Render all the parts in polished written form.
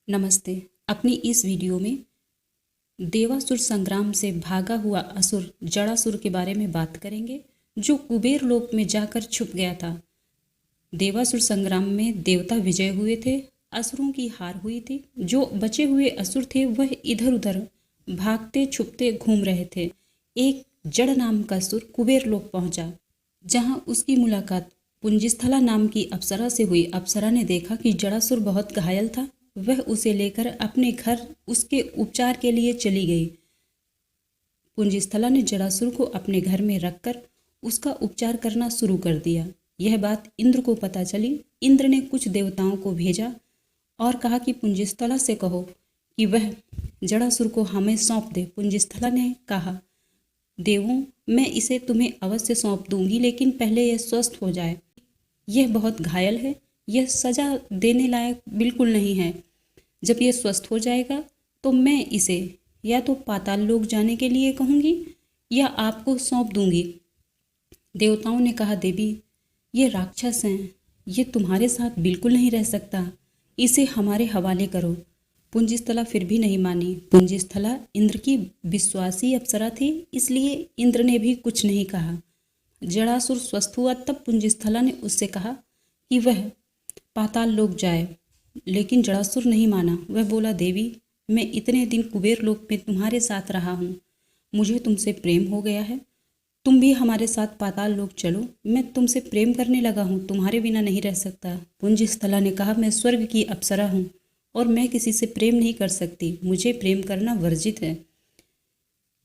नमस्ते। अपनी इस वीडियो में देवासुर संग्राम से भागा हुआ असुर जड़ासुर के बारे में बात करेंगे, जो कुबेर लोक में जाकर छुप गया था। देवासुर संग्राम में देवता विजय हुए थे, असुरों की हार हुई थी। जो बचे हुए असुर थे वह इधर उधर भागते छुपते घूम रहे थे। एक जड़ नाम का असुर कुबेर लोक पहुंचा, जहां उसकी मुलाकात पुंजिस्थला नाम की अप्सरा से हुई। अप्सरा ने देखा कि जड़ासुर बहुत घायल था। वह उसे लेकर अपने घर उसके उपचार के लिए चली गई। पुंजिस्थला ने जड़ासुर को अपने घर में रखकर उसका उपचार करना शुरू कर दिया। यह बात इंद्र को पता चली। इंद्र ने कुछ देवताओं को भेजा और कहा कि पुंजिस्थला से कहो कि वह जड़ासुर को हमें सौंप दे। पुंजिस्थला ने कहा, देवों, मैं इसे तुम्हें अवश्य सौंप दूंगी, लेकिन पहले यह स्वस्थ हो जाए। यह बहुत घायल है, यह सजा देने लायक बिल्कुल नहीं है। जब यह स्वस्थ हो जाएगा तो मैं इसे या तो पाताल लोक जाने के लिए कहूँगी या आपको सौंप दूंगी। देवताओं ने कहा, देवी, ये राक्षस हैं, ये तुम्हारे साथ बिल्कुल नहीं रह सकता, इसे हमारे हवाले करो। पुंजिस्थला फिर भी नहीं मानी। पुंजिस्थला इंद्र की विश्वासी अप्सरा थी, इसलिए इंद्र ने भी कुछ नहीं कहा। जड़ासुर स्वस्थ हुआ तब पुंजिस्थला ने उससे कहा कि वह पाताल लोक जाए, लेकिन जड़ासुर नहीं माना। वह बोला, देवी, मैं इतने दिन कुबेर लोक में तुम्हारे साथ रहा हूँ, मुझे तुमसे प्रेम हो गया है, तुम भी हमारे साथ पाताल लोक चलो। मैं तुमसे प्रेम करने लगा हूँ, तुम्हारे बिना नहीं रह सकता। पुंजिस्थला ने कहा, मैं स्वर्ग की अप्सरा हूँ और मैं किसी से प्रेम नहीं कर सकती, मुझे प्रेम करना वर्जित है।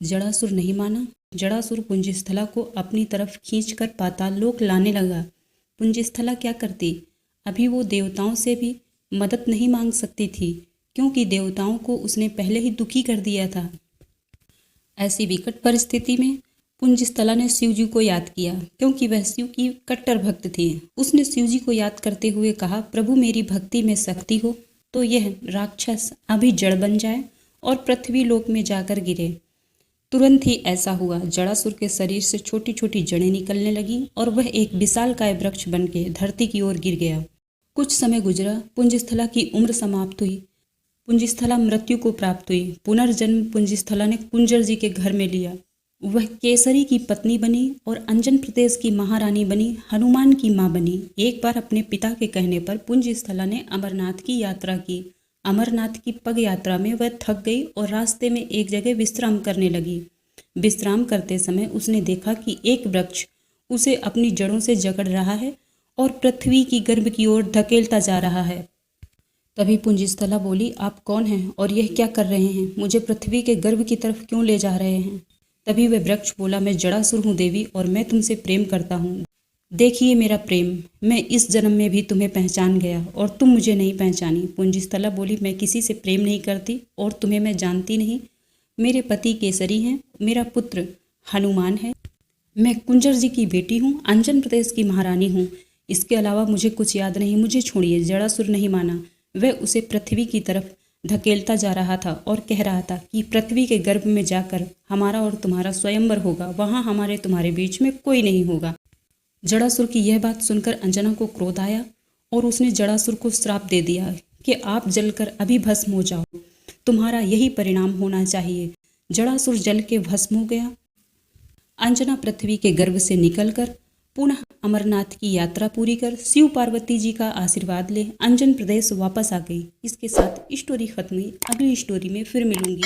जड़ासुर नहीं माना। जड़ासुर पुंजिस्थला को अपनी तरफ खींचकर पाताल लोक लाने लगा। पुंजिस्थला क्या करती? अभी वो देवताओं से भी मदद नहीं मांग सकती थी, क्योंकि देवताओं को उसने पहले ही दुखी कर दिया था। ऐसी विकट परिस्थिति में पुंजिस्थला ने शिवजी को याद किया, क्योंकि वह शिव की कट्टर भक्त थी। उसने शिवजी को याद करते हुए कहा, प्रभु, मेरी भक्ति में शक्ति हो तो यह राक्षस अभी जड़ बन जाए और पृथ्वी लोक में जाकर गिरे। तुरंत ही ऐसा हुआ। जड़ासुर के शरीर से छोटी छोटी जड़ें निकलने लगीं और वह एक विशालकाय वृक्ष बनके धरती की ओर गिर गया। कुछ समय गुजरा, पुंजिस्थला की उम्र समाप्त हुई। पुंजिस्थला मृत्यु को प्राप्त हुई। पुनर्जन्म पुंजिस्थला ने कुंजर जी के घर में लिया। वह केसरी की पत्नी बनी और अंजन प्रदेश की महारानी बनी, हनुमान की माँ बनी। एक बार अपने पिता के कहने पर पुंजिस्थला ने अमरनाथ की यात्रा की। अमरनाथ की पग यात्रा में वह थक गई और रास्ते में एक जगह विश्राम करने लगी। विश्राम करते समय उसने देखा कि एक वृक्ष उसे अपनी जड़ों से जकड़ रहा है और पृथ्वी की गर्भ की ओर धकेलता जा रहा है। तभी पुंजिस्थला बोली, आप कौन हैं और यह क्या कर रहे हैं? मुझे पृथ्वी के गर्भ की तरफ क्यों ले जा रहे हैं? तभी वह वृक्ष बोला, मैं जड़ासुर हूँ देवी, और मैं तुमसे प्रेम करता हूँ। देखिए मेरा प्रेम, मैं इस जन्म में भी तुम्हें पहचान गया और तुम मुझे नहीं पहचानी। पुंजिस्थला बोली, मैं किसी से प्रेम नहीं करती और तुम्हें मैं जानती नहीं। मेरे पति केसरी हैं, मेरा पुत्र हनुमान है, मैं कुंजर जी की बेटी हूँ, अंजन प्रदेश की महारानी हूँ। इसके अलावा मुझे कुछ याद नहीं, मुझे छोड़िए। जड़ासुर नहीं माना। वह उसे पृथ्वी की तरफ धकेलता जा रहा था और कह रहा था कि पृथ्वी के गर्भ में जाकर हमारा और तुम्हारा स्वयंवर होगा, वहाँ हमारे तुम्हारे बीच में कोई नहीं होगा। जड़ासुर की यह बात सुनकर अंजना को क्रोध आया और उसने जड़ासुर को श्राप दे दिया कि आप जलकर अभी भस्म हो जाओ, तुम्हारा यही परिणाम होना चाहिए। जड़ासुर जल के भस्म हो गया। अंजना पृथ्वी के गर्भ से निकलकर पुनः अमरनाथ की यात्रा पूरी कर शिव पार्वती जी का आशीर्वाद ले अंजन प्रदेश वापस आ गई। इसके साथ स्टोरी खत्म हुई। अगली स्टोरी में फिर मिलूंगी।